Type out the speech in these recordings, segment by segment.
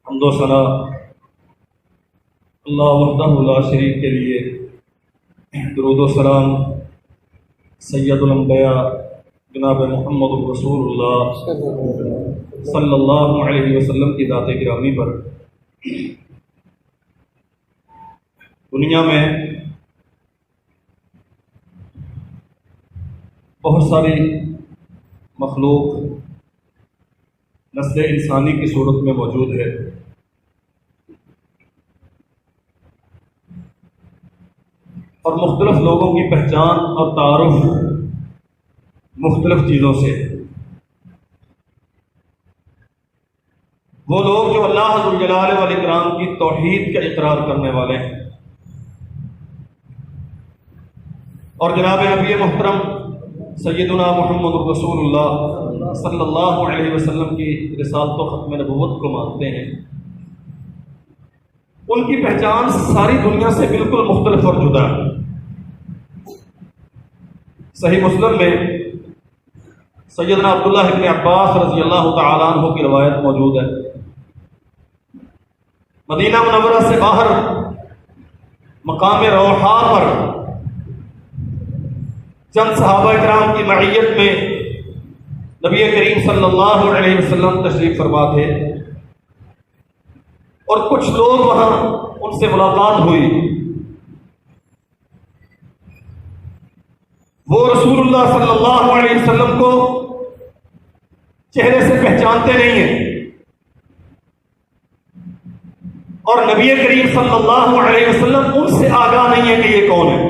حمد و ثنا اللہ وحدہ لا شریک کے لیے، درود و سلام سید الانبیاء جناب محمد رسول اللہ صلی اللہ علیہ وسلم کی ذات گرامی پر۔ دنیا میں بہت ساری مخلوق نسل انسانی کی صورت میں موجود ہے، اور مختلف لوگوں کی پہچان اور تعارف مختلف چیزوں سے ہے۔ وہ لوگ جو اللہ ذوالجلال والاکرام کی توحید کا اقرار کرنے والے ہیں، اور جناب نبی محترم سیدنا محمد رسول اللہ صلی اللہ علیہ وسلم کی رسالت و ختم نبوت کو مانتے ہیں، ان کی پہچان ساری دنیا سے بالکل مختلف اور جدا ہے۔ صحیح مسلم میں سیدنا عبداللہ ابن عباس رضی اللہ تعالیٰ عنہ کی روایت موجود ہے۔ مدینہ منورہ سے باہر مقام روحا پر چند صحابہ کرام کی معیت میں نبی کریم صلی اللہ علیہ وسلم تشریف فرما تھے، اور کچھ لوگ وہاں ان سے ملاقات ہوئی۔ وہ رسول اللہ صلی اللہ علیہ وسلم کو چہرے سے پہچانتے نہیں ہیں، اور نبی کریم صلی اللہ علیہ وسلم ان سے آگاہ نہیں ہے کہ یہ کون ہے۔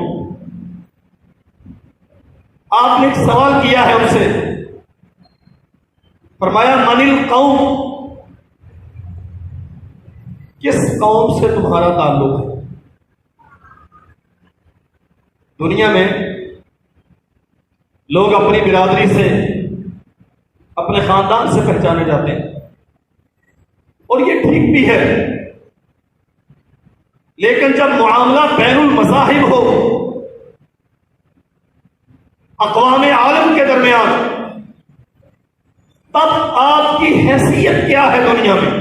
آپ نے ایک سوال کیا ہے ان سے، فرمایا من القوم، کس قوم سے تمہارا تعلق ہے؟ دنیا میں لوگ اپنی برادری سے، اپنے خاندان سے پہچانے جاتے ہیں، اور یہ ٹھیک بھی ہے، لیکن جب معاملہ بین المذاہب ہو، اقوام عالم کے درمیان، تب آپ کی حیثیت کیا ہے دنیا میں؟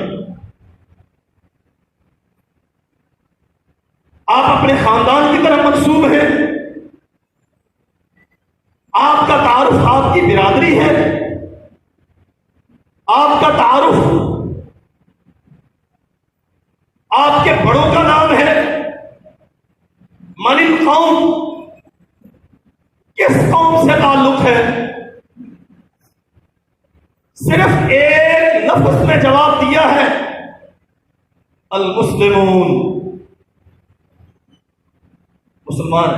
آپ اپنے خاندان کی طرف منسوب ہیں، آپ کا تعارف آپ کی برادری ہے، آپ کا تعارف آپ کے بڑوں کا نام ہے۔ من القوم، کس قوم سے تعلق ہے؟ صرف ایک لفظ میں جواب دیا ہے، المسلمون، مسلمان۔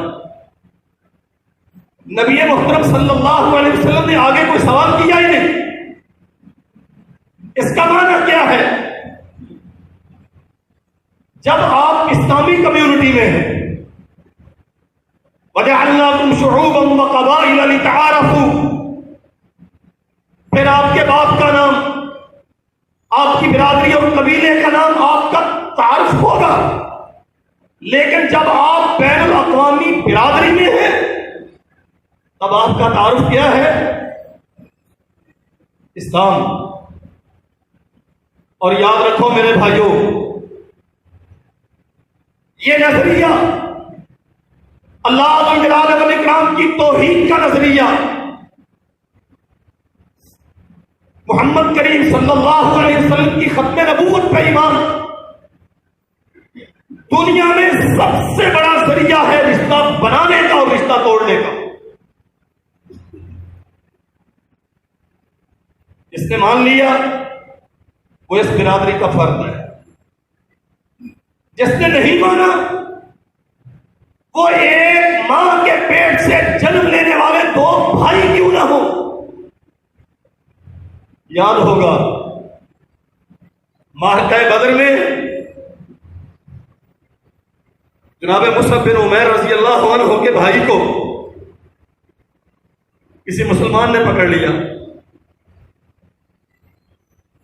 نبی محترم صلی اللہ علیہ وسلم نے آگے کوئی سوال کیا ہی نہیں۔ اس کا معنی کیا ہے؟ جب آپ اسلامی کمیونٹی میں ہیں، وَجَعَلْنَاكُمْ شُعُوبًا وَقَبَائِلَ لِتَعَارَفُوا، پھر آپ کے باپ کا نام، آپ کی برادری اور قبیلے کا نام آپ کا تعارف ہوگا، لیکن جب آپ بین الاقوامی برادری میں ہیں تب آپ کا تعارف کیا ہے؟ اسلام۔ اور یاد رکھو میرے بھائیوں، یہ نظریہ اللہ ذوالجلال والاکرام کی توحید کا نظریہ، محمد کریم صلی اللہ علیہ وسلم کی ختم نبوت پہ ایمان، دنیا میں سب سے بڑا ذریعہ ہے رشتہ بنانے کا اور رشتہ توڑنے کا۔ جس نے مان لیا وہ اس برادری کا فرد ہے، جس نے نہیں مانا وہ ایک ماں کے پیٹ سے جنم لینے والے دو بھائی کیوں نہ ہو۔ یاد ہوگا معرکہ بدر میں جناب مصعب بن عمیر رضی اللہ عنہ کے بھائی کو کسی مسلمان نے پکڑ لیا۔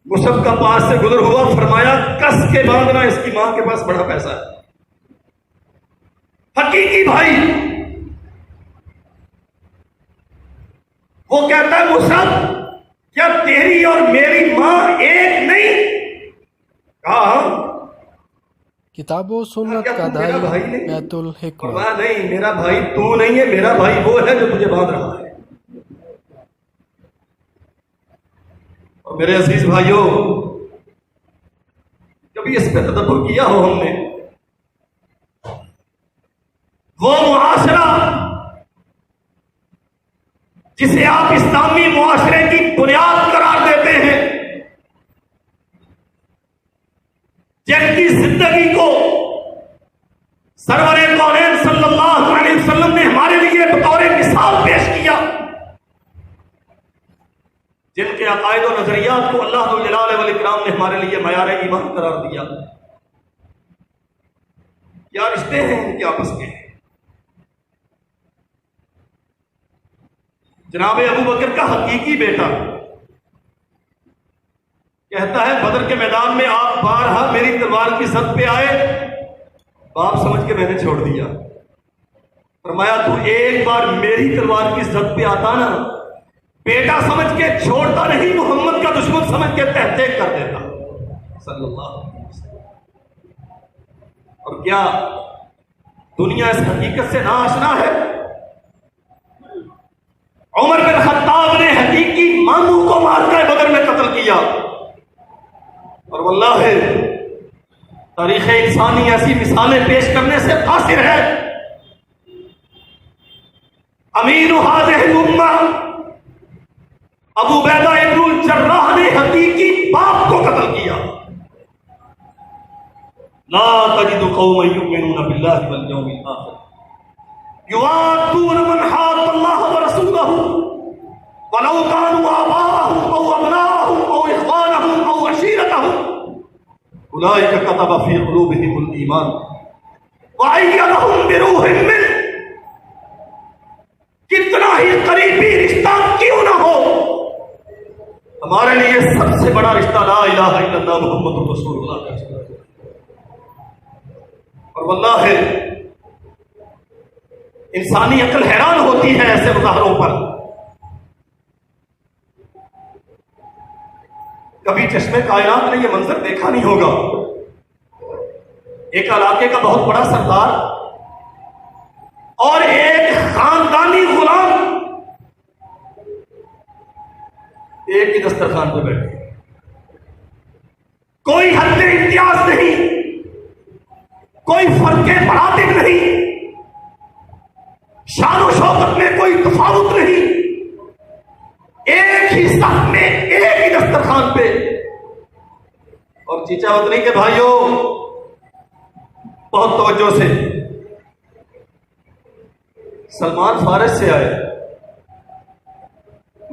مصعب کا پاس سے گزر ہوا، فرمایا کس کے باندھنا، اس کی ماں کے پاس بڑا پیسہ ہے۔ حقیقی بھائی، وہ کہتا ہے مصعب کیا تیری اور میری ماں ایک نہیں؟ ہاں کتاب و سنت کا دائی بیت الحکمہ۔ نہیں، میرا بھائی تو نہیں ہے، میرا بھائی وہ ہے جو تجھے باندھ رہا ہے۔ اور میرے عزیز بھائیوں، کبھی اس پہ تدبر کیا ہو ہم نے؟ وہ معاشرہ جسے آپ اسلامی معاشرے کی بنیاد قرار دیتے ہیں، جن کی زندگی کو سرور کونین صلی اللہ علیہ وسلم نے ہمارے لیے بطور مثال پیش کیا، جن کے عقائد و نظریات کو اللہ ذو الجلال والاکرام نے ہمارے لیے معیار ایمان قرار دیا، کیا رشتے ہیں ان کے آپس میں؟ جناب ابو بکر کا حقیقی بیٹا کہتا ہے بدر کے میدان میں آپ بارہا میری تلوار کی زد پہ آئے، باپ سمجھ کے میں نے چھوڑ دیا۔ فرمایا تو ایک بار میری تلوار کی زد پہ آتا نا، بیٹا سمجھ کے چھوڑتا نہیں، محمد کا دشمن سمجھ کے تحقیق کر دیتا صلی اللہ علیہ وسلم۔ اور کیا دنیا اس حقیقت سے ناآشنا ہے؟ عمر بن خطاب نے حقیقی ماموں کو مار کر بدر میں قتل کیا، اور واللہ تاریخ انسانی ایسی مثالیں پیش کرنے سے قاصر ہے۔ امین هذه الامہ ابو عبیدہ ابن الجراح نے حقیقی باپ کو قتل کیا۔ لا تجد قوما یؤمنون باللہ والیوم الآخر یوادون من حاد اللہ ورسولہ ولو كانوا آباءهم او ابناءهم او اخوانهم او عشیرتهم اولئک كتب في قلوبهم الایمان وأیدهم بروح منہ۔ کتنا ہی قریبی رشتہ کیوں نہ ہو، ہمارے لیے سب سے بڑا رشتہ لا الہ الا اللہ محمد رسول اللہ کا رشتہ ہے۔ اور واللہ انسانی عقل حیران ہوتی ہے ایسے مظاہروں پر۔ کبھی چشمے کائنات نے یہ منظر دیکھا نہیں ہوگا، ایک علاقے کا بہت بڑا سردار اور ایک خاندانی غلام ایک ہی دسترخوان پہ بیٹھے، کوئی حد امتیاز نہیں، کوئی فرق مراتب نہیں، شان و شوکت میں کوئی تفاوت نہیں، ایک ہی صف میں ایک ہی دسترخوان پہ۔ اور چیچا وطنی کے بھائیوں بہت توجہ سے، سلمان فارس سے آئے،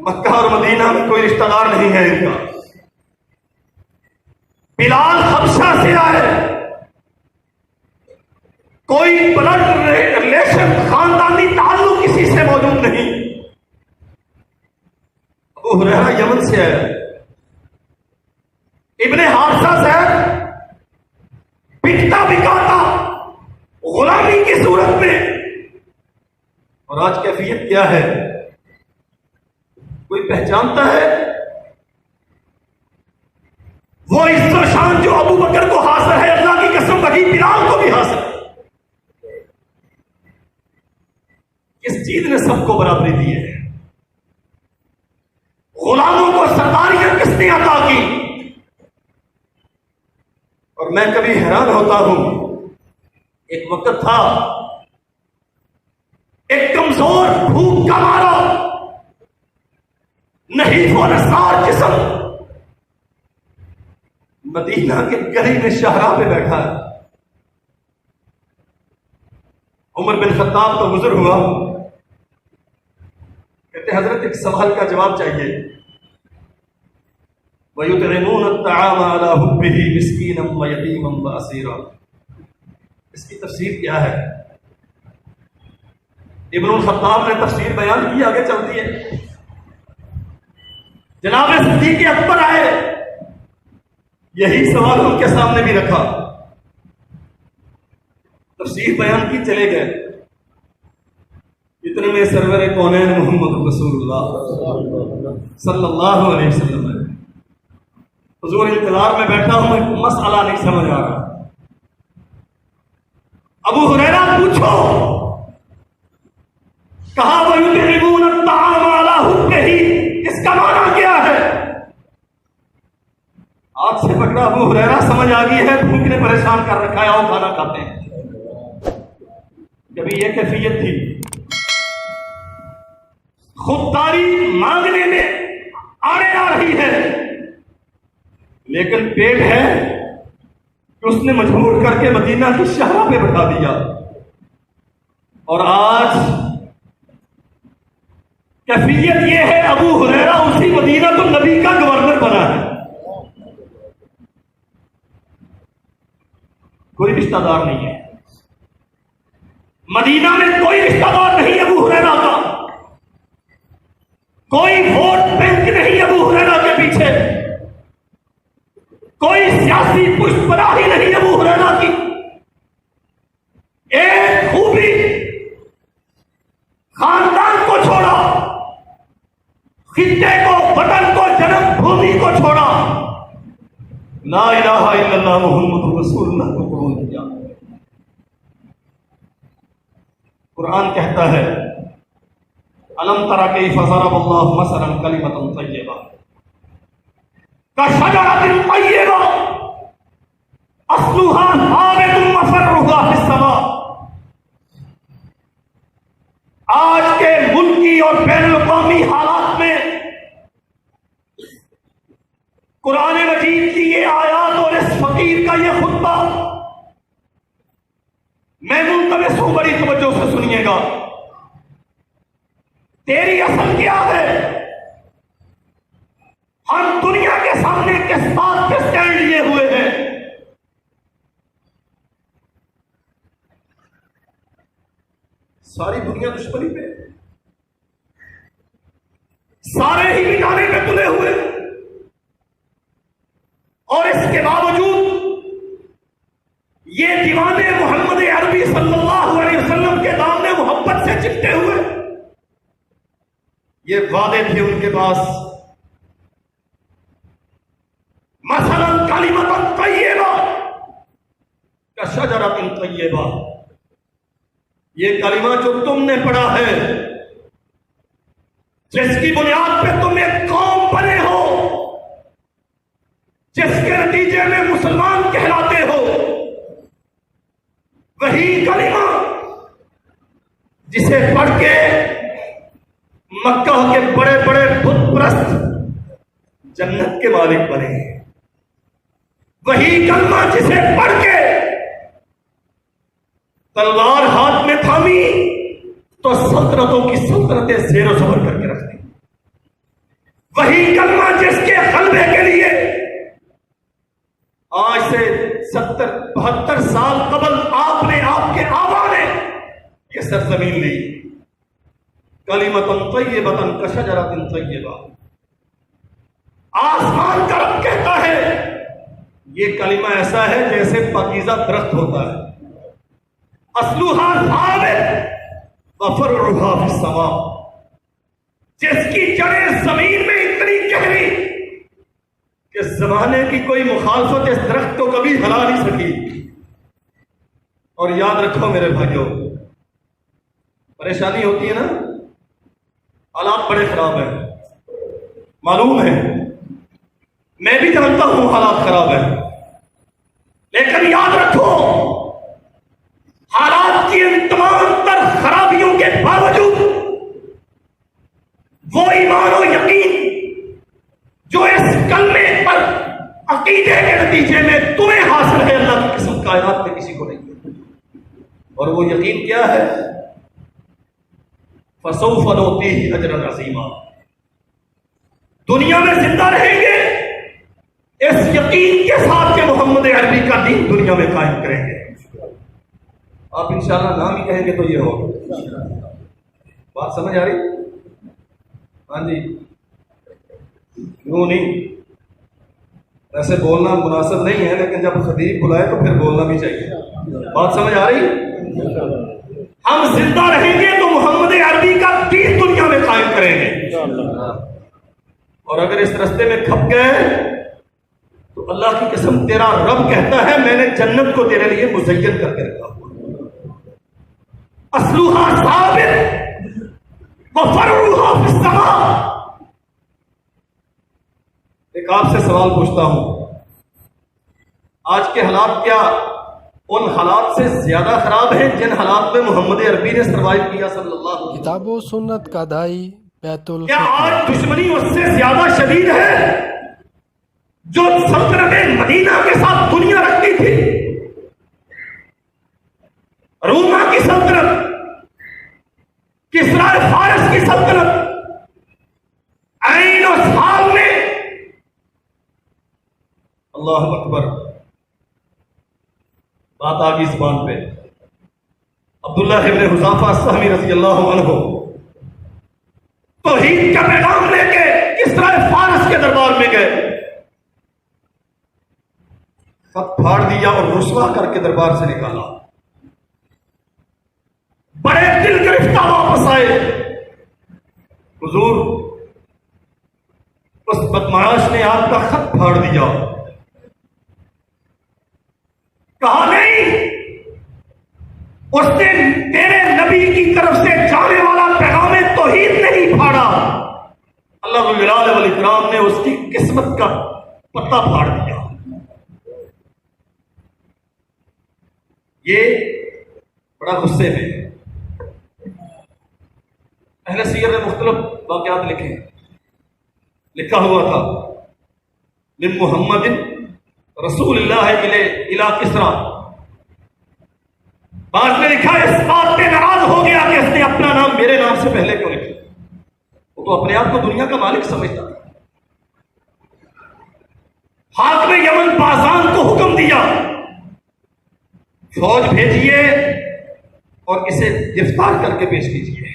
مکہ اور مدینہ میں کوئی رشتہ دار نہیں ہے ان کا۔ بلال حبشہ سے آئے، کوئی بلڈ ریلیشن خاندانی تعلق کسی سے موجود نہیں۔ ابو ہریرہ یمن سے آئے، ابن حارثہ سے بکتا بکاتا غلامی کی صورت میں، اور آج کیفیت کیا ہے کوئی پہچانتا ہے؟ وہ عزت و شان جو ابو بکر کو حاصل ہے، اللہ کی قسم وہی بلال کو بھی حاصل ہے۔ کس چیز نے سب کو برابری دی ہے؟ غلاموں کو سرداریاں کس نے عطا کی؟ اور میں کبھی حیران ہوتا ہوں، ایک وقت تھا ایک کمزور بھوک کا مارا نحیف و نثار جسم مدینہ کے گلی میں شاہراہ پہ بیٹھا ہے۔ عمر بن خطاب تو گزر ہوا، کہتے حضرت ایک سوال کا جواب چاہیے۔ وَيُطْعِمُونَ الطَّعَامَ عَلَى حُبِّهِ مِسْكِينًا وَيَتِيمًا وَأَسِيرًا۔ اس کی تفسیر کیا ہے؟ ابن الخطاب نے تفسیر بیان کی، آگے چلتی ہے۔ جناب صدیق اکبر آئے، یہی سوال ان کے سامنے بھی رکھا، تفسیر بیان کی، چلے گئے۔ اتنے میں سرور کونین محمد رسول اللہ صلی اللہ علیہ وسلم ہے۔ حضور انتظار میں بیٹھا ہوں، مسئلہ نہیں سمجھ آ رہا۔ ابو ہریرہ پوچھو، کہا وَيُطْعِمُونَ الطَّعَامَ عَلَىٰ حُبِّهِ، اس کا معنی کیا ہے؟ آج سے پکڑا ابو ہریرہ سمجھ آ گئی ہے، بھوک نے پریشان کر رکھا ہے، آؤ کھانا کھاتے ہیں۔ کبھی یہ کیفیت تھی، خودداری مانگنے میں آڑے آ رہی ہے، لیکن پیٹ ہے کہ اس نے مجبور کر کے مدینہ کی شہرہ پہ بٹھا دیا۔ اور آج کیفیت یہ ہے، ابو ہریرہ اسی مدینہ تو نبی کا گورنر بنا ہے، کوئی رشتہ دار نہیں ہے مدینہ میں، کوئی رشتہ دار نہیں ابو ہریرہ کا، کوئی ووٹ بینک نہیں ابو ہریرہ کے پیچھے، کوئی سیاسی پشت پناہی نہیں ابو ہریرہ کی۔ ایک خوبی، خاندان کو چھوڑا، خطے کو، وطن کو، جنم بھومی کو چھوڑا، لا الہ الا اللہ محمد رسول اللہ کو قبول کیا۔ قرآن کہتا ہے الم تر کیف ضرب اللہ مثلا کلمۃ طیبہ کشجرۃ طیبہ اصلها ثابت وفرعها فی السماء۔ آج کے ملکی اور بین الاقوامی حالات میں قرآن مجید کی یہ آیات اور اس فقیر کا یہ خطبہ میں ملتمس ہوں، بڑی توجہ سے سنیے گا۔ تیری اصل کیا ہے؟ ہم دنیا کے سامنے کس بات پہ سٹینڈ لیے ہوئے ہیں؟ ساری دنیا دشمنی پہ، سارے ہی مٹانے پہ تلے ہوئے، اور اس کے باوجود یہ دیوانے محمد عربی صلی اللہ علیہ وسلم کے دامن محبت سے چپٹے ہوئے۔ یہ وعدے تھے ان کے پاس، مثلا کلمۃ طیبہ کشجرۃ طیبہ، یہ کلمہ جو تم نے پڑھا ہے، جس کی بنیاد پہ تم ایک قوم بنے ہو، جس کے نتیجے میں مسلمان کہلاتے ہو، وہی کلمہ جسے پڑھ کے مکہ کے بڑے بڑے بت پرست جنت کے مالک بنے، وہی کلمہ جسے پڑھ کے تلوار ہاتھ میں تھامی تو سلطنتوں کی سلطنتیں زیر و زبر کر کے رکھ دی، وہی کلمہ جس کے غلبے کے لیے آج سے 70-72 سال قبل آپ نے، آپ کے آبا نے یہ سرزمین لی۔ کلمۃ طیبۃ کشجرۃ طیبہ، آسمان کا رب کہتا ہے یہ کلمہ ایسا ہے جیسے پاکیزہ درخت ہوتا ہے، اصلها ثابت وفرعها فی السماء، جس کی جڑیں زمین میں اتنی گہری کہ زمانے کی کوئی مخالفت اس درخت کو کبھی ہلا نہیں سکی۔ اور یاد رکھو میرے بھائیوں، پریشانی ہوتی ہے نا، حالات بڑے خراب ہیں، معلوم ہے، میں بھی جانتا ہوں حالات خراب ہیں، لیکن یاد رکھو حالات کی ان تمام تر خرابیوں کے باوجود وہ ایمان و یقین جو اس کلمے پر عقیدے کے نتیجے میں تمہیں حاصل ہے، اللہ کی قسم کائنات میں کسی کو نہیں ہے۔ اور وہ یقین کیا ہے؟ فسوف نؤتیہ اجرا عظیما، دنیا میں زندہ رہیں گے اس یقین کے ساتھ کہ محمد عربی کا دین دنیا میں قائم کریں گے۔ آپ انشاءاللہ نام ہی کہیں گے تو یہ ہوگا۔ بات سمجھ آ رہی؟ ہاں جی، یوں نہیں، ایسے بولنا مناسب نہیں ہے، لیکن جب خطیب بلائے تو پھر بولنا بھی چاہیے۔ بات سمجھ آ رہی؟ ہم زندہ رہیں گے تو محمد عربی کا دین دنیا میں قائم کریں گے، اور اگر اس رستے میں کھپ گئے تو اللہ کی قسم تیرا رب کہتا ہے میں نے جنت کو تیرے لیے مزین کر کے رکھا ہوا، اصلھا ثابت وفرعھا فی السماء۔ ایک آپ سے سوال پوچھتا ہوں، آج کے حالات کیا ان حالات سے زیادہ خراب ہیں جن حالات میں محمد عربی نے سروائیو کیا صلی اللہ علیہ وسلم؟ کتاب و سنت کا دائی بیت کیا الحکمہ۔ آج دشمنی اس سے زیادہ شدید ہے جو سلطنت مدینہ کے ساتھ دنیا رکھتی تھی؟ روما کی سلطنت، کسرا فارس کی سلطنت، عین و سال میں، اللہ اکبر، بات آ گئی زبان پہ، عبداللہ ابن حذافہ السہمی رضی اللہ عنہ توحید کا پیغام لے کے کسرا فارس کے دربار میں گئے، خط پھاڑ دیا اور رسوا کر کے دربار سے نکالا، بڑے دل گرفتہ واپس آئے، حضور اس بدمعاش نے آپ کا خط پھاڑ دیا، کہا نہیں، اس نے تیرے نبی کی طرف سے جانے والا پیغام توحید نہیں پھاڑا، اللہ ذو الجلال والاکرام نے اس کی قسمت کا پتہ پھاڑ دیا۔ یہ بڑا غصے میں، اہل سیر نے مختلف واقعات لکھے، لکھا ہوا تھا من محمد رسول اللہ الی کسرا، بعض نے لکھا اس بات پہ ناراض ہو گیا کہ اس نے اپنا نام میرے نام سے پہلے کیوں لکھا، وہ تو اپنے آپ کو دنیا کا مالک سمجھتا تھا۔ حاکم یمن بازان کو حکم دیا فوج بھیجیے اور اسے گرفتار کر کے پیش کیجیے،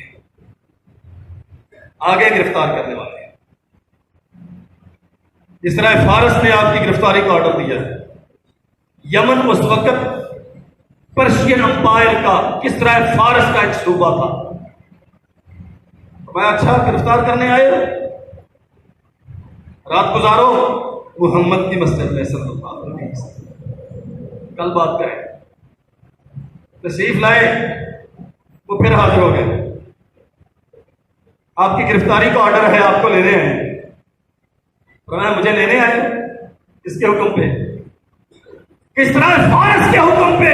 آگے گرفتار کرنے والے کسرا فارس نے آپ کی گرفتاری کا آرڈر دیا ہے۔ یمن اس وقت پرشین امپائر کا، کسرا فارس کا ایک صوبہ تھا۔ میں اچھا گرفتار کرنے آئے ہو، رات گزارو محمد کی مسجد میں صلی اللہ علیہ وسلم، کل بات کریں۔ تشریف لائے، وہ پھر حاضر ہو گئے، آپ کی گرفتاری کا آرڈر ہے، آپ کو لینے آئے۔ فرمایا مجھے لینے آئے اس کے حکم پہ، کسرا فارس کے حکم پہ؟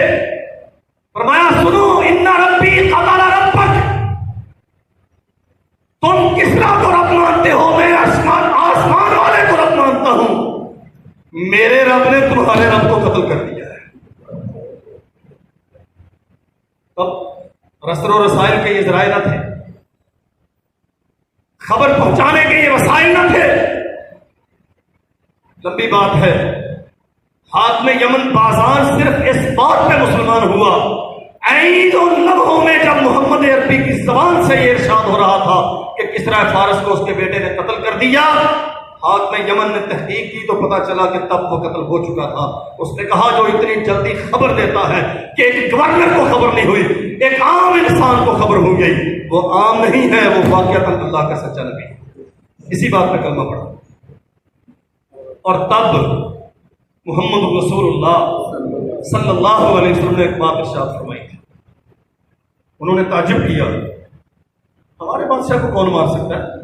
فرمایا سنو، ان ربی قتل ربک، تم کسرا کو رب مانتے ہو، میں آسمان والے کو رب مانتا ہوں، میرے رب نے تمہارے رب کو قتل کر دیا ہے۔ اب رسل و رسائل کے یہ ذرائع نہ تھے، خبر پہنچانے کے یہ وسائل نہ تھے، لمبی بات ہے۔ حاکم یمن بازان صرف اس بات پہ مسلمان ہوا، عین ان لمحوں میں جب محمد عربی کی زبان سے یہ ارشاد ہو رہا تھا کہ کسرا فارس کو اس کے بیٹے نے قتل کر دیا، حاکم یمن نے تحقیق کی تو پتا چلا کہ تب وہ قتل ہو چکا تھا۔ اس نے کہا جو اتنی جلدی خبر دیتا ہے کہ ایک گورنر کو خبر نہیں ہوئی، ایک عام انسان کو خبر ہو گئی، وہ عام نہیں ہے، وہ واقعتاً اللہ کا سچا نبی ہے۔ اسی بات پہ کلمہ پڑھا، اور تب محمد رسول اللہ صلی اللہ علیہ وسلم نے ایک بات ارشاد فرمائی تھی، انہوں نے تعجب کیا، ہمارے بادشاہ کو کون مار سکتا ہے؟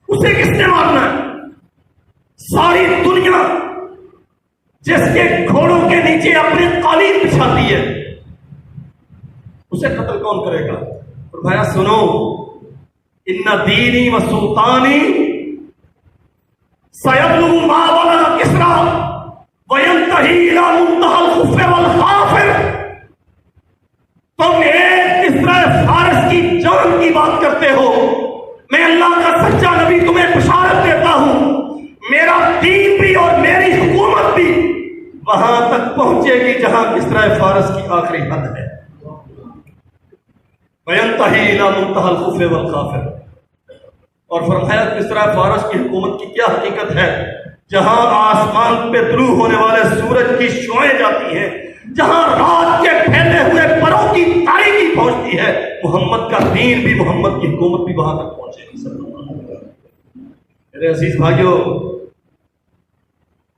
اسے کس نے مارنا ہے؟ ساری دنیا جس کے گھوڑوں کے نیچے اپنی قالین بچھاتی ہے، اسے قتل کون کرے گا؟ فرمایا سنو، ان دینی و سلطانی سیبلغ ما بلغ کسرا وینتہی الی منتہی الخف والخافر۔ تم ایک کسرا فارس کی جان کی بات کرتے ہو، میں اللہ کا سچا نبی تمہیں بشارت دیتا ہوں، میرا دین بھی اور میری حکومت بھی وہاں تک پہنچے گی جہاں کسرا فارس کی آخری حد ہے۔ وینتہی الی منتہی الخف والخافر، اور فرمایا کسرا فارس کی حکومت کی کیا حقیقت ہے؟ جہاں آسمان پہ طلوع ہونے والے سورج کی شعاعیں جاتی ہیں، جہاں رات کے پھیلے ہوئے پروں کی تاریکی پہنچتی ہے، محمد کا دین بھی، محمد کی حکومت بھی وہاں تک پہنچے گی۔ میرے عزیز بھائیوں،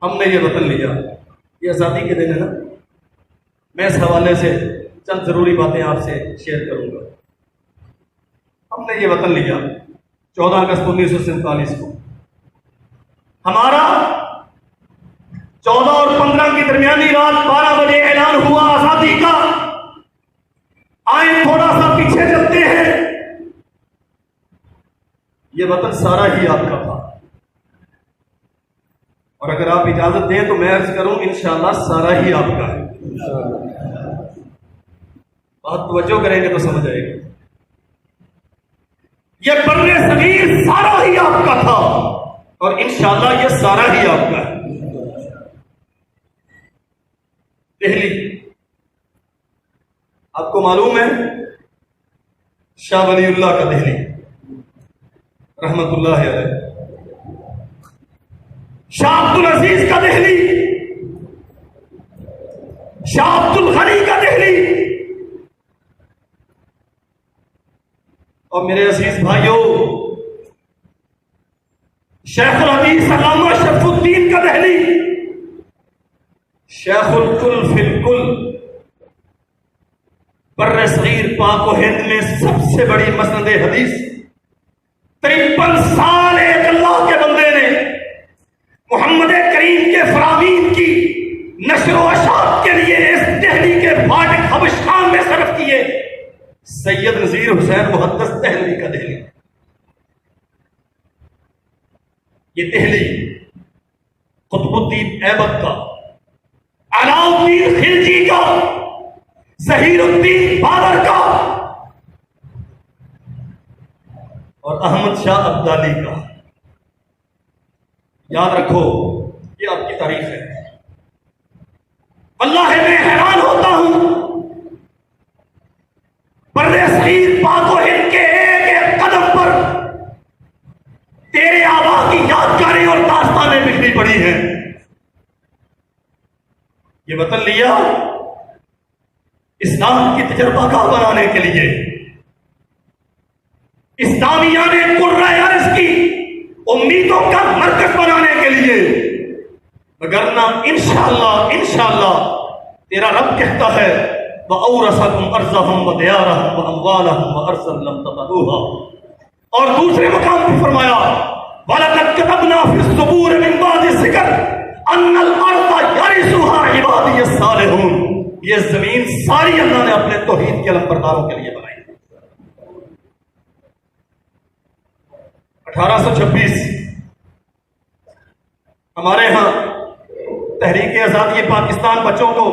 ہم نے یہ وطن لیا، یہ آزادی کے دن ہے نا. میں اس حوالے سے چند ضروری باتیں آپ سے شیئر کروں گا. ہم نے یہ وطن لیا 14 اگست 1947 کو. ہمارا 14 اور 15 کی درمیانی رات 12 بجے اعلان ہوا آزادی کا. آئیں تھوڑا سا پیچھے چلتے ہیں. یہ وطن سارا ہی آپ کا تھا، اور اگر آپ اجازت دیں تو میں عرض کروں انشاءاللہ سارا ہی آپ کا ہے. بہت توجہ کریں گے تو سمجھ آئے گا. یہ بر صغیر سارا ہی آپ کا تھا، اور انشاءاللہ یہ سارا ہی آپ کا ہے. دہلی آپ کو معلوم ہے، شاہ ولی اللہ کا دہلی رحمت اللہ علیہ، شاہ عبد العزیز کا دہلی، شاہ عبد الغنی کا دہلی. اور میرے عزیز بھائیوں، شیخ الحدیث علامہ شرف الدین کا دہلی، شیخ الکل فی الکل، بر صغیر پاک و ہند میں سب سے بڑی مسند حدیث. 53 سال ایک اللہ کے بندے نے محمد کریم کے فرامین کی نشر و اشاعت کے لیے اس دہلی کے فاٹق حبش خان میں صرف کیے. سید نذیر حسین محدث دہلی کا دہلی. یہ دہلی قطب الدین ایبک کا، علاء الدین خلجی کا، ظہیر الدین بابر کا، اور احمد شاہ ابدالی کا. یاد رکھو یہ آپ کی تاریخ ہے. اللہ میں حیران ہوتا ہوں، بر صغیر پاک و ہند کے ایک ایک قدم پر تیرے آبا کی یادگاریں اور داستانیں بکھری پڑی ہیں. یہ وطن لیا اسلام کی تجربہ گاہ بنانے کے لیے، اسلامیہ نے قرۂ ارض کی امیدوں کا مرکز بنانے کے لیے. وگرنہ انشاءاللہ تیرا رب کہتا ہے وَأَوْرَثَكُمْ أَرْضَهُمْ وَدِيَارَهُمْ وَأَمْوَالَهُمْ وَأَرْضًا لَمْ تَطَئُوهَا. اور دوسرے مقام پہ فرمایا وَلَقَدْ كَتَبْنَا فِي الزُّبُورِ مِن بَعْدِ الذِّكْرِ أَنَّ الْأَرْضَ يَرِثُهَا عِبَادِيَ الصَّالِحُونَ. یہ زمین ساری اللہ نے اپنے توحید کے علمبرداروں کے لیے بنائی. 1826 ہمارے ہاں تحریک آزادی پاکستان بچوں کو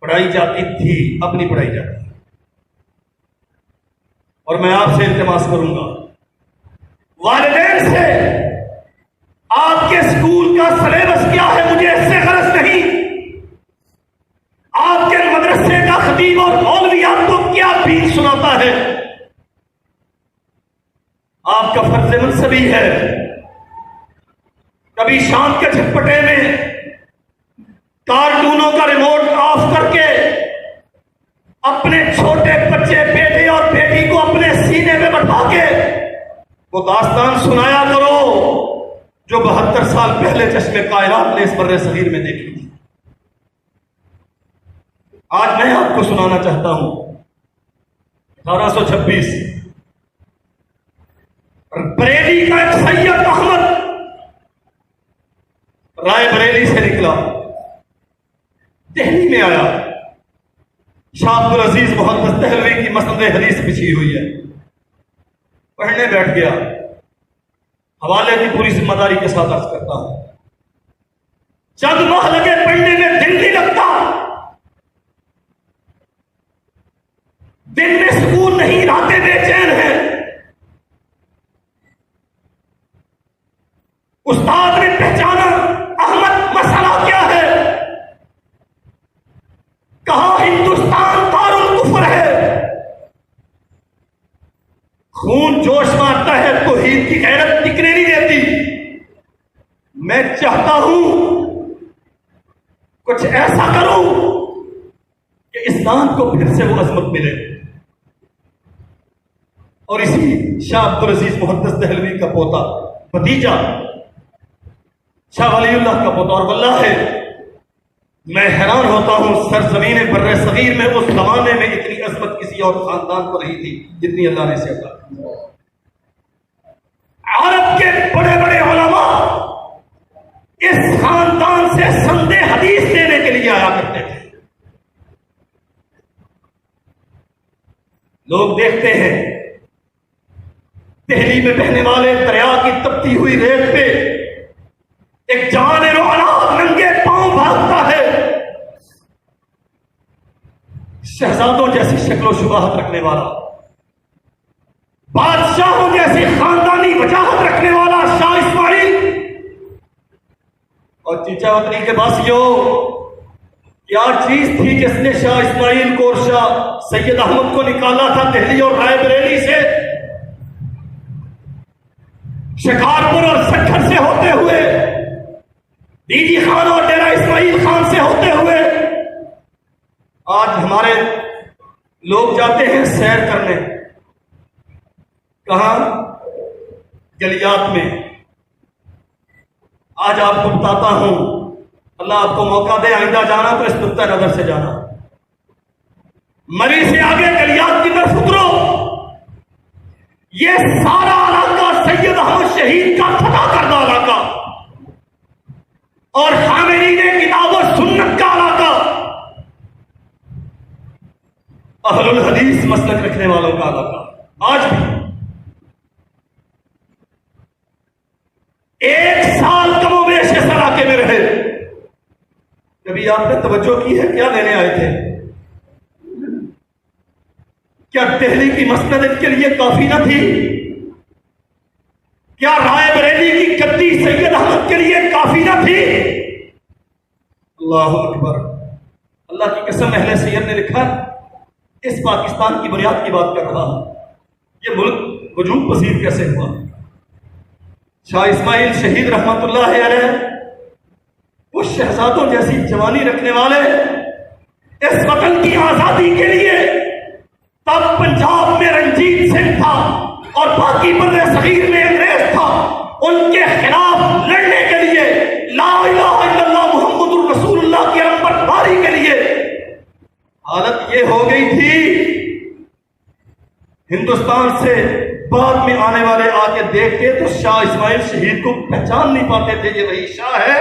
پڑھائی جاتی تھی، اپنی پڑھائی جاتی. اور میں آپ سے التماس کروں گا، والدین سے، آپ کے اسکول کا سلیبس کیا ہے مجھے اس سے غرض نہیں. آپ کے مدرسے کا خطیب اور مولوی آپ کو کیا دین سناتا ہے. آپ کا فرض منصبی ہے کبھی شام کے جھٹپٹے میں کارٹونوں کا ریموٹ آف کر کے اپنے چھوٹے بچے بیٹے اور بیٹی کو اپنے سینے میں بٹھا کے وہ داستان سنایا کرو جو 72 سال پہلے چشم کائنات نے اس بر صغیر میں دیکھی تھی. آج میں آپ کو سنانا چاہتا ہوں 1826 بریلی کا ایک سید احمد رائے بریلی سے نکلا، دہلی میں آیا. شاہ عبد العزیز محدث دہلوی کی مسند حدیث بچھی ہوئی ہے، پڑھنے بیٹھ گیا. حوالے کی پوری ذمہ داری کے ساتھ عرض کرتا ہوں، چند ماہ لگے پڑھنے میں، دل نہیں لگتا، دن میں سکون نہیں، راتیں بے چین ہیں. استاد نے پہچانا احمد مسئلہ کیا ہے، کہا ہندوستان دارالکفر ہے، خون جوش مارتا ہے، توحید کی غیرت ٹکنے نہیں دیتی. میں چاہتا ہوں کچھ ایسا کروں کہ اسلام کو پھر سے وہ عظمت ملے. اور اسی شاہ عبد العزیز محدث دہلوی کا پوتا بھتیجا شاہ ولی اللہ کا بطور واللہ ہے میں حیران ہوتا ہوں سرزمین بر صغیر میں اس زمانے میں اتنی عظمت کسی اور خاندان کو نہیں تھی جتنی اللہ نے سے عطا کی۔ عرب کے بڑے بڑے علماء اس خاندان سے سند حدیث دینے کے لیے آیا کرتے تھے۔ لوگ دیکھتے ہیں دہلی میں بہنے والے دریا کی تپتی ہوئی ریت پہ ایک جوان روحانات ننگے پاؤں بھاگتا ہے، شہزادوں جیسی شکل و شباہت رکھنے والا، بادشاہوں جیسی خاندانی وجاہت رکھنے والا شاہ اسماعیل اور چیچا وطنی کے باسیوں، کیا چیز تھی جس نے شاہ اسماعیل کو اور شاہ سید احمد کو نکالا تھا دہلی اور رائے بریلی سے، شکارپور اور سکھر سے ہوتے ہوئے، بی بی خان اور ڈیرہ اسماعیل خان سے ہوتے ہوئے؟ آج ہمارے لوگ جاتے ہیں سیر کرنے، کہاں؟ گلیات میں۔ آج آپ کو بتاتا ہوں، اللہ آپ کو موقع دے آئندہ جانا تو اس نقطۂ نظر سے جانا، مری سے آگے گلیات کی طرف اترو، یہ سارا علاقہ سید احمد شہید کا فتح کردہ علاقہ اور حاملین کتاب و سنت کا علاقہ، اہل الحدیث مسلک رکھنے والوں کا علاقہ، آج بھی 1 سال کم و بیش اس علاقے میں رہے۔ کبھی آپ نے توجہ کی ہے کیا لینے آئے تھے؟ کیا دہلی کی مسند ان کے لیے کافی نہ تھی؟ کیا رائے بریلی کی گدی سید احمد کے لیے کافی نہ تھی؟ اللہ اکبر، اللہ کی قسم اہل سیر نے لکھا اس پاکستان کی بنیاد کی بات کر رہا ہوں، یہ ملک وجود پذیر کیسے ہوا؟ شاہ اسماعیل شہید رحمت اللہ علیہ وہ شہزادوں جیسی جوانی رکھنے والے اس وطن کی آزادی کے لیے، تب پنجاب میں رنجیت سنگھ تھا اور باقی بر صغیر میں انگریز تھا، ان کے خلاف لڑنے کے لیے، لا الہ الا اللہ محمد الرسول اللہ کی علمبرداری کے لیے حالت یہ ہو گئی تھی، ہندوستان سے بعد میں آنے والے آ کے دیکھتے تو شاہ اسماعیل شہید کو پہچان نہیں پاتے تھے، یہ وہی شاہ ہے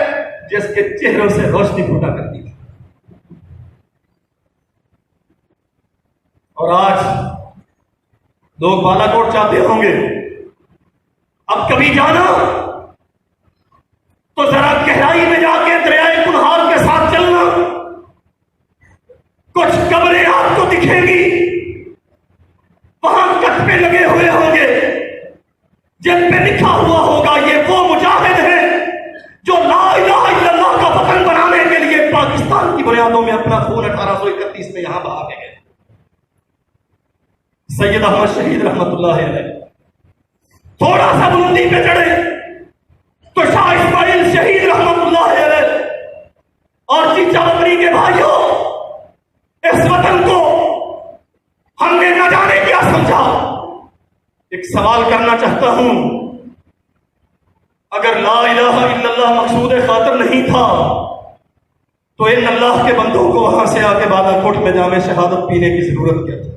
جس کے چہروں سے روشنی پھوٹا کرتی تھی۔ اور آج لوگ بالا کوٹ چاہتے ہوں گے، اب کبھی جانا تو ذرا گہرائی میں جا کے دریائے کنہار کے ساتھ چلنا، کچھ قبریں آپ کو دکھیں گی، وہاں کتبے لگے ہوئے ہوں گے جن پہ لکھا ہوا ہوگا یہ وہ مجاہد ہیں جو لا الہ الا اللہ کا وطن بنانے کے لیے پاکستان کی بنیادوں میں اپنا خون 1831 میں یہاں بہا کے گئے۔ سید احمد شہید رحمت اللہ علیہ تھوڑا سا بلندی پہ چڑھے تو شاہ اسماعیل شہید رحمت اللہ علیہ اور چیچا وطنی کے بھائیوں، اس وطن کو ہم نے نہ جانے کیا سمجھا۔ ایک سوال کرنا چاہتا ہوں، اگر لا الہ الا اللہ مقصود خاطر نہیں تھا تو ان اللہ کے بندوں کو وہاں سے آ کے بالا کوٹ میں جامع شہادت پینے کی ضرورت کیا تھی؟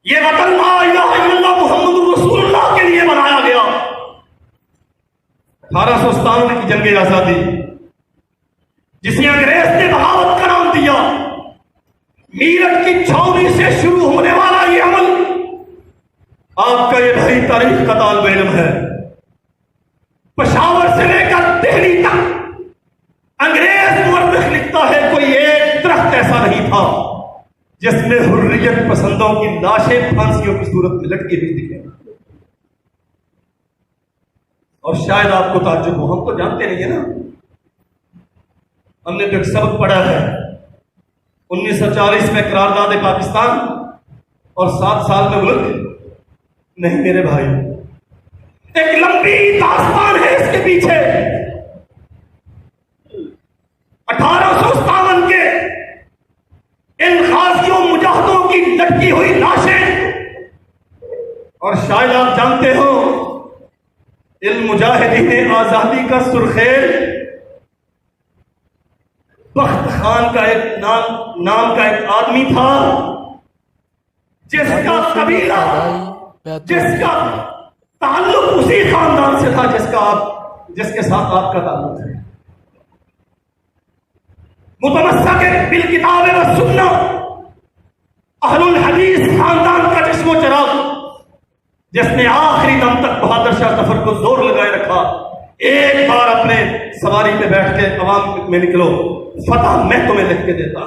یہ وطن لا الہ الا اللہ محمد رسول اللہ کے لیے بنایا گیا۔ 1857 کی جنگ آزادی جسے انگریز نے بغاوت کا نام دیا، میرٹھ کی چھاؤنی سے شروع ہونے والا یہ عمل آپ کا یہ بھری تاریخ کا طالب علم ہے، پشاور سے لے کر دہلی تک انگریز مورخ لکھتا ہے کوئی ایک درخت ایسا نہیں تھا جس میں حریت پسندوں کی لاشیں پھانسیوں کی صورت میں لٹکی ہوئی دکھیں۔ اور شاید آپ کو تعجب ہو، ہم تو جانتے نہیں ہیں نا، ہم نے جو ایک سبق پڑھا ہے 1940 میں قرارداد پاکستان اور 7 سال میں ملک نہیں میرے بھائی، ایک لمبی داستان ہے اس کے پیچھے۔ 1857 کے ان غازیوں مجاہدوں کی لٹکی ہوئی لاشیں، اور شاید آپ جانتے ہو مجاہدین آزادی کا سرخیل بخت خان کا ایک نام کا ایک آدمی تھا، جس کا قبیلہ، جس کا تعلق اسی خاندان سے تھا جس کے ساتھ آپ کا تعلق ہے. متمسک بالکتاب و سنہ، اہل الحدیث خاندان کا جسم و چراغ، جس نے آخری دم تک بہادر شاہ ظفر کو زور لگائے رکھا. ایک بار اپنے سواری پہ بیٹھ کے عوام میں نکلو، فتح میں تمہیں لکھ کے دیتا.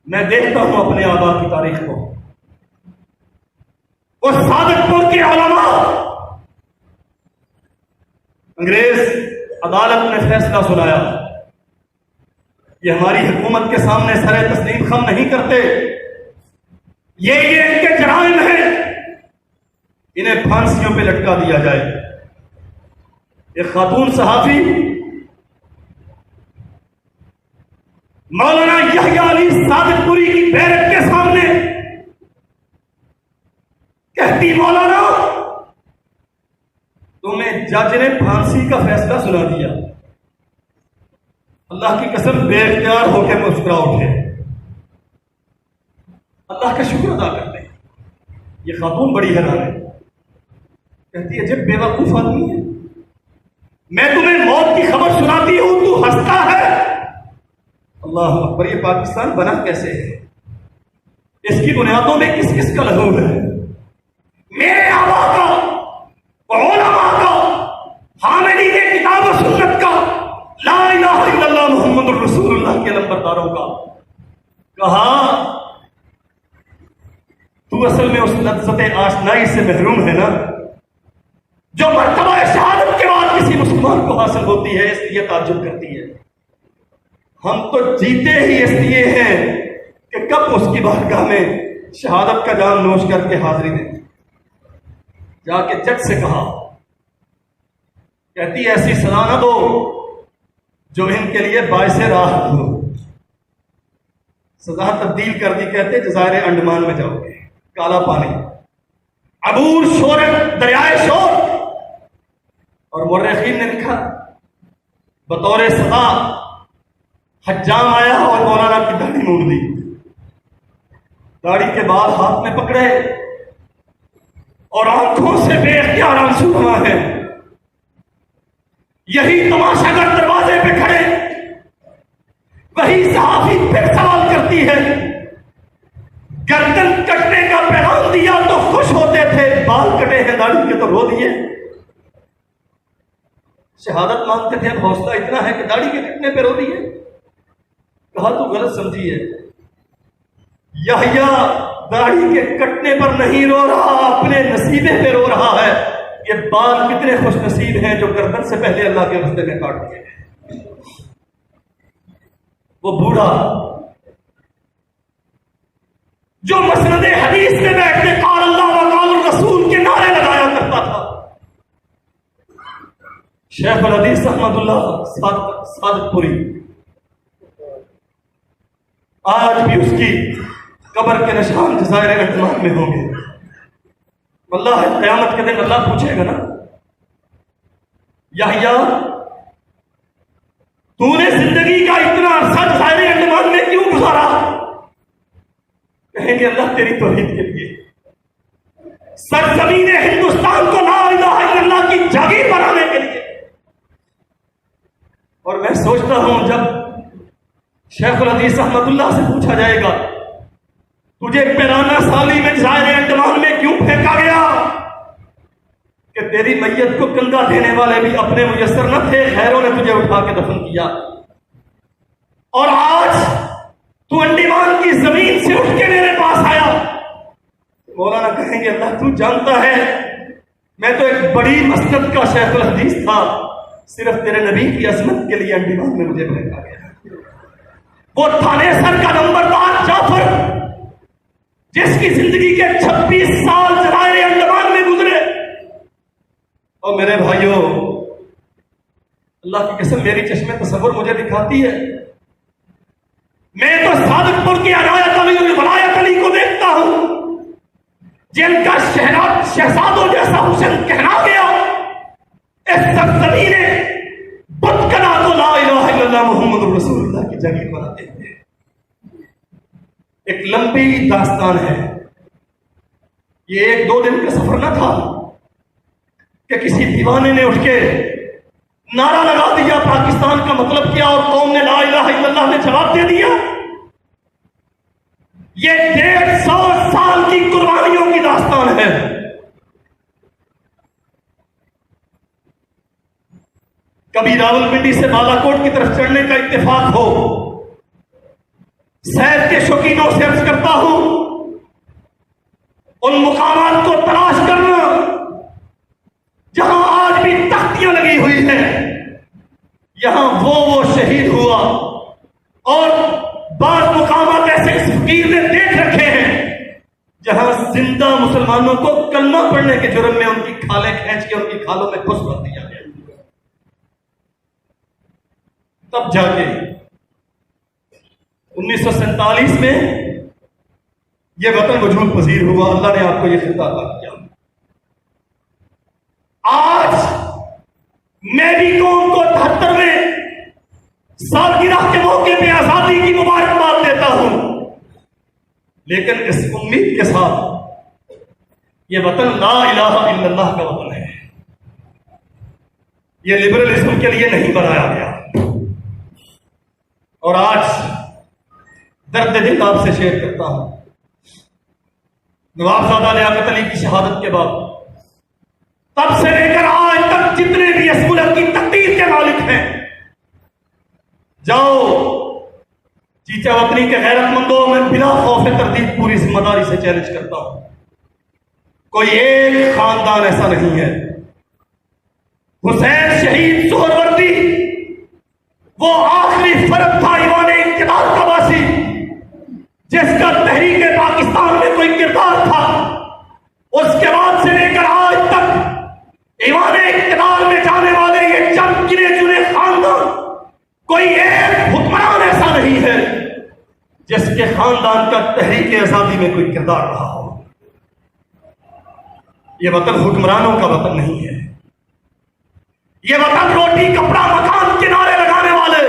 میں دیکھتا ہوں اپنے آبا کی تاریخ کو، اور صادق پور کے علماء، انگریز عدالت نے فیصلہ سنایا، یہ ہماری حکومت کے سامنے سر تسلیم خم نہیں کرتے، یہ ان کے جرائم ہیں، انہیں پھانسیوں پہ لٹکا دیا جائے. ایک خاتون صحافی مولانا یحییٰ علی صادق پوری کی بیرک کے سامنے کہتی، مولانا تمہیں جج نے پھانسی کا فیصلہ سنا دیا. اللہ کی قسم بے اختیار ہو کے مسکرا اٹھے، اللہ کا شکر ادا کرتے ہیں. یہ خاتون بڑی حیران ہے، کہتی ہے جب بے وقوف آدمی ہے، میں تمہیں موت کی خبر سناتی ہوں تو ہنستا ہے. اللہ اکبر، یہ پاکستان بنا کیسے ہے؟ اس کی بنیادوں میں کس کس کا لہو ہے؟ میرے آبا کا، علماء کا، حاملین کتاب و سنت کا، لا الہ الا اللہ محمد الرسول اللہ کے لمبرداروں کا. کہا تو اصل میں اس لذت آشنائی سے محروم ہے نا جو مرتبہ شہادت کے بعد کسی مسلمان کو حاصل ہوتی ہے، اس لیے تعجب کرتی ہے. ہم تو جیتے ہی اس لیے ہیں کہ کب اس کی بارگاہ میں شہادت کا جام نوش کر کے حاضری دیں. جا کے جج سے کہا، کہتی ایسی سزا نہ دو جو ان کے لیے باعث راحت ہو. سزا تبدیل کر دی، کہتے جزائر انڈمان میں جاؤ گے، کالا پانی، عبور شورت، دریائے شور. اور مورخین نے لکھا بطور سزا حجام آیا اور مولانا کی داڑھی موڑ دی. داڑھی کے بعد ہاتھ میں پکڑے اور آنکھوں سے بے اختیار آنسو رواں ہیں. یہی تماشا گر دروازے پہ کھڑے، وہی صحافی پھر سوال کرتی ہے، گردن کٹنے کا پیغام دیا تو خوش ہوتے تھے، بال کٹے ہیں داڑھی کے تو رو دیے. شہادت مانگتے تھے، اب حوصلہ اتنا ہے کہ داڑھی کے کٹنے پہ رو دیے. کہا تو غلط سمجھی ہے، یحییٰ داڑھی کے کٹنے پر نہیں رو رہا، اپنے نصیبے پہ رو رہا ہے. یہ بال کتنے خوش نصیب ہیں جو گردن سے پہلے اللہ کے راستے میں کاٹ دیے. وہ بوڑھا جو مسند حدیث میں بیٹھ کے قال اللہ و قال الرسول کے نعرے لگایا کرتا تھا، شیخ الحدیث احمد اللہ صادق پوری، آج بھی اس کی قبر کے نشان جزائر انڈمان میں ہوں گے. اللہ قیامت کے دن اللہ پوچھے گا نا، یحییٰ تو نے زندگی کا اتنا عرصہ جزائر انڈمان میں کیوں گزارا؟ کہیں گے اللہ تیری توحید کے لیے، سرزمین ہندوستان کو لا الہ الا اللہ کی جاگیر بنانے کے لیے. اور میں سوچتا ہوں جب شیخ الحدیث احمد اللہ سے پوچھا جائے گا تجھے 92 سالی میں جزائر انڈمان میں کیوں پھینکا گیا، کہ تیری میت کو کندھا دینے والے بھی اپنے میسر نہ تھے، غیروں نے تجھے اٹھا کے دفن کیا، اور آج تو انڈمان کی زمین سے اٹھ کے میرے پاس آیا. مولانا کہیں گے اللہ تو جانتا ہے میں تو ایک بڑی مسجد کا شیخ الحدیث تھا، صرف تیرے نبی کی عظمت کے لیے انڈمان میں مجھے پھینکا گیا. وہ تھانے سر کا نمبردار جعفر جس کی زندگی کے 26 سال جزائر انڈمان میں گزرے. اور میرے بھائیوں، اللہ کی قسم میری چشم تصور مجھے دکھاتی ہے، میں تو صادق پور کی عنایت علی اور ولایت علی کو دیکھتا ہوں، جن کا شہزادوں جیسا حسن کہنا گیا، اس سرزمین بت کنا تو لا الہ الا اللہ محمد رسول اللہ کی جگہ بناتے ہیں۔ ایک لمبی داستان ہے، یہ 1-2 دن کا سفر نہ تھا کہ کسی دیوانے نے اٹھ کے نعرہ لگا دیا پاکستان کا مطلب کیا اور قوم نے لا الہ الا اللہ نے جواب دے دیا۔ یہ 150 سال کی قربانیوں کی داستان ہے۔ کبھی راولپنڈی سے بالاکوٹ کی طرف چڑھنے کا اتفاق ہو، سیر کے شوقینوں سے عرض کرتا ہوں، ان مقامات کو تلاش کرنا جہاں آج بھی تختیاں لگی ہوئی ہیں، یہاں وہ شہید ہوا، اور بعض مقامات ایسے اس فقیر نے دیکھ رکھے ہیں جہاں زندہ مسلمانوں کو کلمہ پڑھنے کے جرم میں ان کی کھالیں کھینچ کے ان کی کھالوں میں گھس کر دیا گیا۔ تب جا کے 1947 میں یہ وطن وجود پذیر ہوا، اللہ نے آپ کو یہ خطہ عطا کیا۔ آج میں بھی قوم کو 73ویں سالگرہ کے موقع پہ آزادی کی مبارکباد دیتا ہوں، لیکن اس امید کے ساتھ یہ وطن لا الہ الا اللہ کا وطن ہے، یہ لبرلزم کے لیے نہیں بنایا گیا۔ اور آج درد دل آپ سے شیئر کرتا ہوں، نوابزادہ لیاقت علی کی شہادت کے بعد تب سے لے کر آج تک جتنے بھی اس ملک کی تقدیر کے مالک ہیں، جاؤ چیچا وطنی کے غیرت مندوں میں بلا خوف تردید پوری ذمہ داری سے چیلنج کرتا ہوں، کوئی ایک خاندان ایسا نہیں ہے۔ حسین شہید سہروردی وہ آخری فرد تھا ایوان اقتدار کا باسی جس کا تحریک پاکستان میں کوئی کردار تھا، اس کے بعد سے لے کر آج تک ایوان اقتدار میں جانے والے یہ چند گنے چنے خاندان، کوئی ایک حکمران ایسا نہیں ہے جس کے خاندان کا تحریک آزادی میں کوئی کردار رہا ہو۔ یہ وطن حکمرانوں کا وطن نہیں ہے، یہ وطن روٹی کپڑا مکان کے نعرے لگانے والے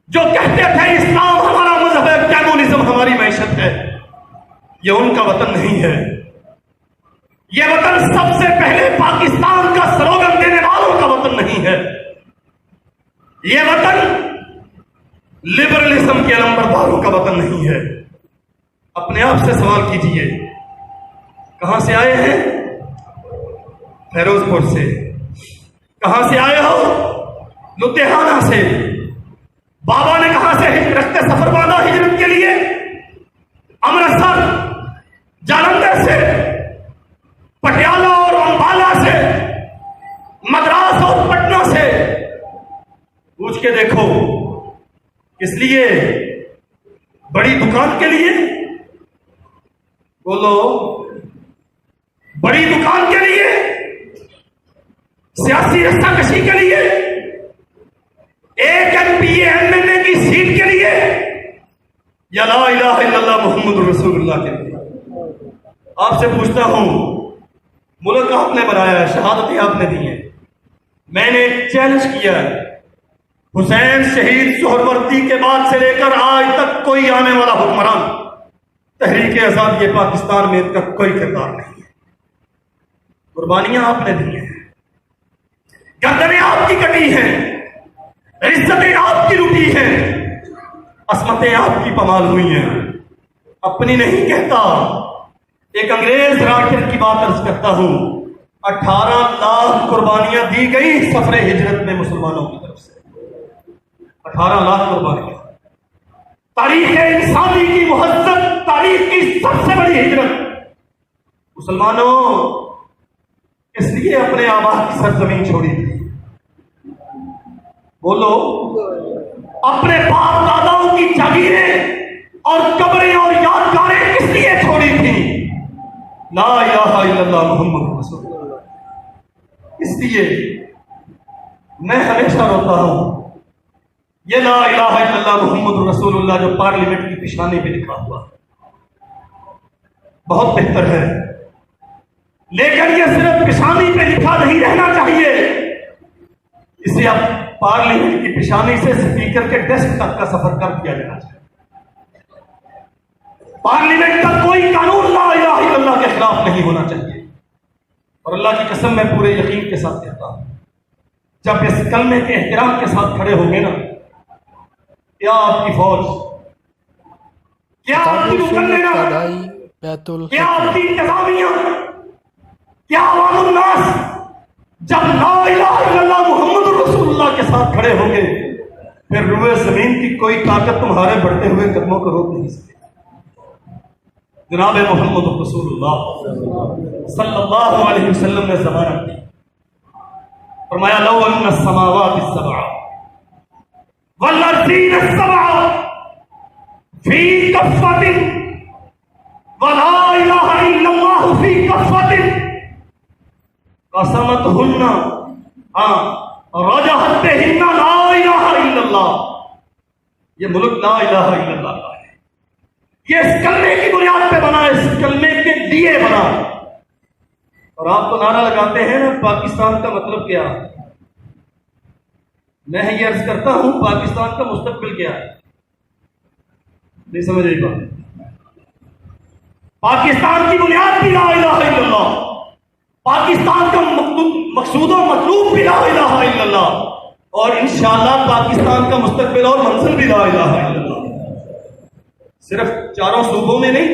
جو کہتے تھے اسلام ہمارا مذہب ہے، کمیونزم ہماری معیشت ہے، یہ ان کا وطن نہیں ہے۔ یہ وطن سب سے پہلے پاکستان کا سلوگن دینے والوں کا وطن نہیں ہے، یہ وطن لبرلزم کے علمبرداروں کا وطن نہیں ہے۔ اپنے آپ سے سوال کیجئے، کہاں سے آئے ہیں؟ فیروز پور سے۔ کہاں سے آئے ہو؟ لدھیانہ سے۔ بابا نے کہاں سے رخت سفر باندھا ہجرت کے لیے؟ امرتسر، جالندھر سے، پٹیالہ اور امبالہ سے، مدراس اور پٹنہ سے۔ پوچھ کے دیکھو، کس لیے؟ بڑی دکان کے لیے؟ بولو، بڑی دکان کے لیے؟ سیاسی رستہ کشی کے لیے؟ ایک MP/MLA کی سیٹ کے لیے؟ یا لا الہ الا اللہ محمد رسول اللہ کے لیے؟ آپ سے پوچھتا ہوں، ملک آپ نے بنایا ہے، شہادتیں آپ نے دی ہیں، میں نے چیلنج کیا ہے، حسین شہید سہروردی کے بعد سے لے کر آج تک کوئی آنے والا حکمران تحریک آزادی پاکستان میں ان کا کوئی کردار نہیں ہے۔ قربانیاں آپ نے دی ہیں، گردنیں آپ کی کٹی ہیں، عزتیں آپ کی لوٹی ہیں، عصمتیں آپ کی پامال ہوئی ہیں۔ اپنی نہیں کہتا، ایک انگریز راکٹ کی بات عرض کرتا ہوں، 18 لاکھ قربانیاں دی گئی سفر ہجرت میں مسلمانوں کی طرف سے، 18 لاکھ قربانیاں۔ تاریخ انسانی کی مہذب تاریخ کی سب سے بڑی ہجرت۔ مسلمانوں اس لیے اپنے آبا کی سرزمین چھوڑی تھی، بولو، اپنے باپ داداؤں کی جاگیریں اور قبریں اور یادگاریں کس لیے چھوڑی تھی؟ لا الہ الا اللہ محمد رسول اللہ۔ اس لیے میں ہمیشہ روتا ہوں، یہ لا الہ الا اللہ محمد رسول اللہ جو پارلیمنٹ کی پیشانی پہ لکھا ہوا، بہت بہتر ہے، لیکن یہ صرف پیشانی پہ لکھا نہیں رہنا چاہیے، اسے اب پارلیمنٹ کی پیشانی سے اسپیکر کے ڈیسک تک کا سفر کر دیا جانا چاہیے۔ پارلیمنٹ کا کوئی قانون لا الہ الا اللہ کے خلاف نہیں ہونا چاہیے، اور اللہ کی قسم میں پورے یقین کے ساتھ کہتا ہوں، جب اس کلمے کے احترام کے ساتھ کھڑے ہوں گے نا، کیا آپ کی فوج، کیا آپ کتاب کی و سنت کا مقننہ، دائی بیت کیا آپ الحکمہ۔ کی انتظامیہ، کیا عوام الناس جب لا الہ الا اللہ محمد رسول اللہ کے ساتھ کھڑے ہوں گے، پھر روئے زمین کی کوئی طاقت تمہارے بڑھتے ہوئے قدموں کو روک نہیں سکے۔ جناب محمد رسول اللہ صلی اللہ علیہ وسلم نے ضمانت دی، فرمایا لو ان السماوات السبع والارضین السبع فی کفۃ ولا الہ الا اللہ فی کفۃ قسمتہن رجحت بہن لا الہ الا اللہ، یہ ملک لا الہ الا اللہ کا ہے، یہ اس کلمے کی بنیاد پہ بنا، اس کلمے کے لیے بنا۔ اور آپ تو نعرہ لگاتے ہیں نا پاکستان کا مطلب کیا؟ میں یہ عرض کرتا ہوں پاکستان کا مستقبل کیا ہے؟ نہیں سمجھ رہی بات؟ پاکستان کی بنیاد بھی لا الہ الا اللہ، پاکستان کا مقصود و مطلوب بھی لا الہ الا اللہ، اور انشاءاللہ پاکستان کا مستقبل اور منزل بھی لا الہ الا اللہ، صرف چاروں صوبوں میں نہیں،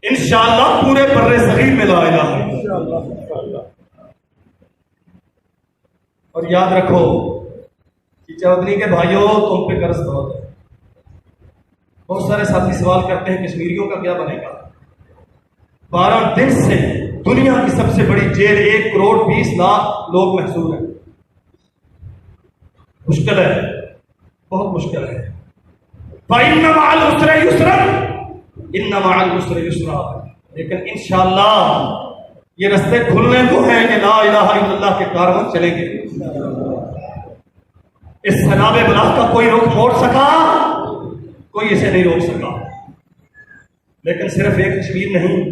انشاءاللہ پورے بر صغیر میں لا الہ الا اللہ۔ اور یاد رکھو کہ چودھری کے بھائیوں تم پہ قرض بہت ہے۔ بہت سارے ساتھی سوال کرتے ہیں کشمیریوں کا کیا بنے گا؟ 12 دن سے دنیا کی سب سے بڑی جیل 1,20,00,000 لوگ محصور ہیں۔ مشکل ہے، بہت مشکل ہے۔ فَإِنَّ مَعَ الْعُسْرِ يُسْرًا إِنَّ مَعَ الْعُسْرِ يُسْرًا، لیکن انشاءاللہ یہ رستے کھلنے کو ہیں کہ لا الہ الا اللہ کے کارواں چلیں گے۔ اس سیلاب بلاغ کا کوئی روک موڑ سکا؟ کوئی اسے نہیں روک سکا۔ لیکن صرف ایک کشمیر نہیں،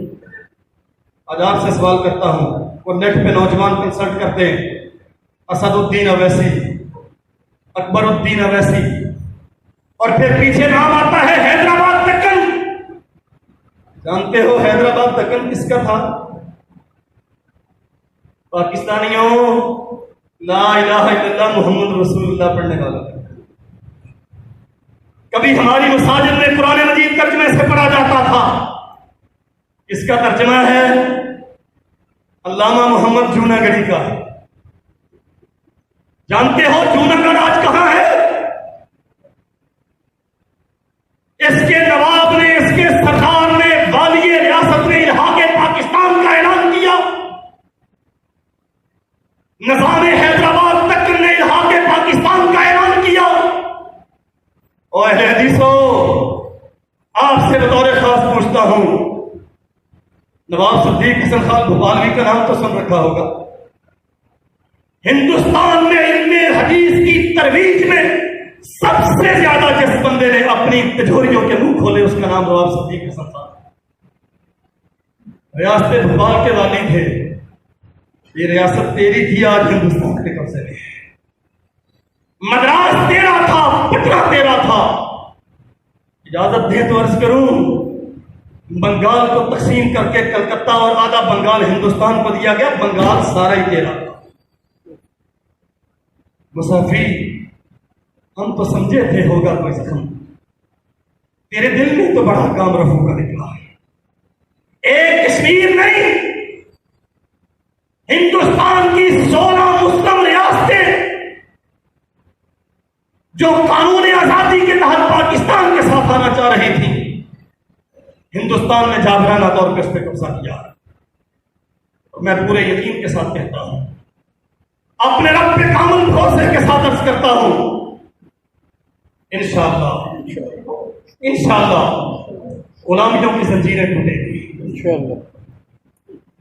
آج آپ سے سوال کرتا ہوں، وہ نیٹ پہ نوجوان کنسلٹ کرتے ہیں، اسد الدین اویسی، اکبر الدین اویسی، اور پھر پیچھے نام آتا ہے حیدرآباد دکن۔ جانتے ہو حیدرآباد دکن کس کا تھا؟ پاکستانیوں، لا الہ الا اللہ محمد رسول اللہ پڑھنے والا تھا۔ کبھی ہماری مساجد میں قرآن مجید ترجمے سے پڑھا جاتا تھا، اس کا ترجمہ ہے علامہ محمد جوناگڑھی کا۔ جانتے ہو جوناگڑھ آج کہاں ہے؟ اس کے نواب نے، اس کے سردار نے، والی ریاست نے الحاق پاکستان کا اعلان کیا، نظام حیدرآباد تک نے الحاق پاکستان کا اعلان کیا۔ اور اہل حدیثوں، آپ سے بطور خاص پوچھتا ہوں، نواب صدیق حسن خان بھوپالوی کا نام تو سن رکھا ہوگا۔ ہندوستان میں علم حدیث کی ترویج میں سب سے زیادہ جس بندے نے اپنی تجوریوں کے منہ کھولے، اس کا نام نواب صدیق حسن خان۔ ریاست بھوپال کے والی تھے، یہ ریاست تیری تھی، آج ہندوستان کے قبضے میں ہے۔ مدراس تیرا تھا، پٹنہ تیرا تھا۔ اجازت دیں تو عرض کروں، بنگال کو تقسیم کر کے کلکتہ اور آدھا بنگال ہندوستان کو دیا گیا، بنگال سارا ہی تیرا تھا۔ مسافری، ہم تو سمجھے تھے ہوگا کوئی زخم، تیرے دل میں تو بڑا کام رفو کا نکلا ہے۔ ایک کشمیر نہیں، ہندوستان کی 16 مسلم ریاستیں جو قانون آزادی کے تحت پاکستان کے ساتھ آنا چاہ رہی تھی، ہندوستان نے جابرانہ طور پر اس پہ قبضہ کیا۔ اور میں پورے یقین کے ساتھ کہتا ہوں، اپنے رب پہ کامل بھروسے کے ساتھ عرض کرتا ہوں، انشاءاللہ غلامیوں کی زنجیریں ٹوٹیں گی انشاءاللہ۔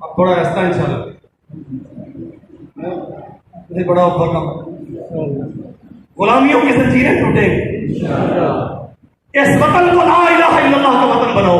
اب تھوڑا ایسا انشاءاللہ نہیں بڑا ہوگا کام، غلامیوں کی زنجیریں ٹوٹیں گی۔ اس وطن کو لا الہ الا اللہ کا وطن بناؤ،